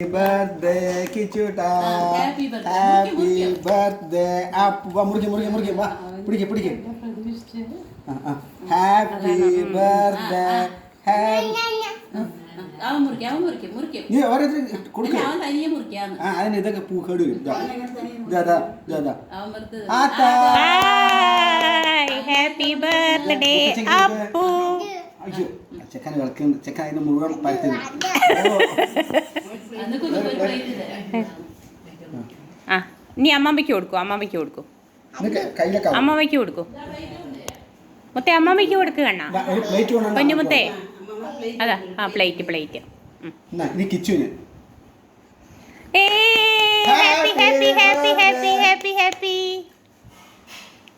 birthday Kichuta. Happy birthday. Appu murgi va. Pidike. Happy birthday. അവൻ മുറിക്കും. നീ അവരെ കൊടുക്ക. അവൻ തനിയെ മുറിക്കാന്ന്. അതിന് ഇതൊക്കെ പൂ കേട് വരും. അവൻ വെറുതെ. Happy birthday Appu. അയ്യോ ചെക്കൻ കളിക്കുന്നു. ചെക്കൻ അതിന് മുഴുവൻ പരത്തി. ആ നീ അമ്മമ്മയ്ക്ക് കൊടുക്കൂ. അമ്മമ്മയ്ക്ക് കൊടുക്കൂ. മുത്തേ അമ്മമ്മയ്ക്ക് കൊടുക്ക് കണ്ണ. പൊന്നുമുത്തേ അതാ ആ പ്ലേറ്റ്. കിച്ചുവിന് ഹാപ്പി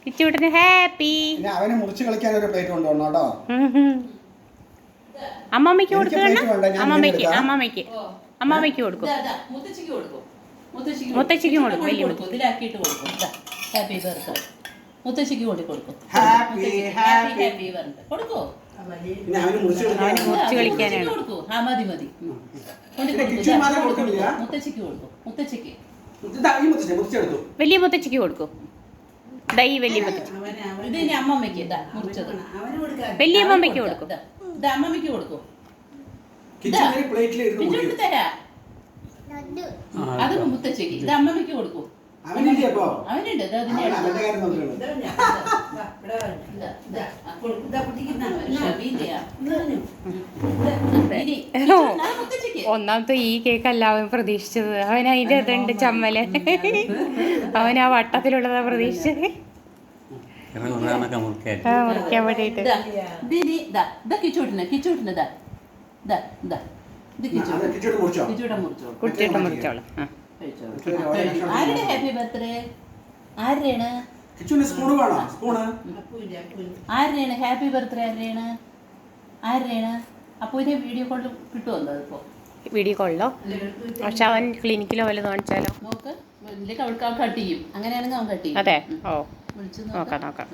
കിച്ചുവിന് ഹാപ്പി. അവനെ മുറിച്ച് കളിക്കാൻ ഒരു പ്ലേറ്റ് കൊണ്ടുവരണം കേട്ടോ. അമ്മമ്മയ്ക്ക് കൊടുക്കുക. അമ്മമ്മയ്ക്ക് കൊടുക്കും. മുത്തശ്ശിക്കും കൊടുക്കും. വലിയ ഇതിലാക്കിയിട്ട് കൊടുക്കും. ഹാപ്പി ബർത്ത്ഡേ മുത്തശ്ശിക്ക് കൊടുക്കും. ഹാപ്പി ബർത്ത്ഡേ കൊടുക്കോ. അവന് മുറിച്ച് കളിക്കാനാണ്. മതി മുത്തശ്ശിക്ക് കൊടുക്കും. വലിയ മുത്തച്ഛിക്ക് കൊടുക്കും. ഈ വലിയ മുത്തച്ഛി ഇത് ഇനി അമ്മമ്മയ്ക്ക് മുറിച്ചത് വലിയ അമ്മമ്മയ്ക്ക് കൊടുക്കും. ഇത് അമ്മമ്മയ്ക്ക് കൊടുക്കും. തരാ അത് മുത്തച്ഛിക്ക്. ഇത് അമ്മമ്മയ്ക്ക് കൊടുക്കും. അവനുണ്ട്. ഒന്നാമത്തെ ഈ കേക്ക് അല്ല അവൻ പ്രതീക്ഷിച്ചത്. അവൻ അതിന്റെ ഇതുണ്ട് ചമ്മല്. അവൻ ആ വട്ടത്തിലുള്ളതാ പ്രതീക്ഷിച്ചത് മുറിക്കാൻ വേണ്ടിട്ട്. കുട്ടിയുടെ മുറിച്ചോളാം. ആരുടെ ഹാപ്പി ബർത്ത്ഡേ? ആരുടെയാണ് ഹാപ്പി ബർത്ത്ഡേ? ആരുടെയാണ്? അപ്പൊ ഇതിന്റെ വീഡിയോ കോൾ കിട്ടുമോ? ഇപ്പോ വീഡിയോ കോളിലോ? പക്ഷെ അവൻ ക്ലിനിക്കിലോ വല്ലതും കാണിച്ചാലോ? നോക്ക് കട്ട് ചെയ്യും. അങ്ങനെയാണെങ്കിൽ അവൻ കട്ട് ചെയ്യും. അതെ. ഓ വിളിച്ചു നോക്കാം.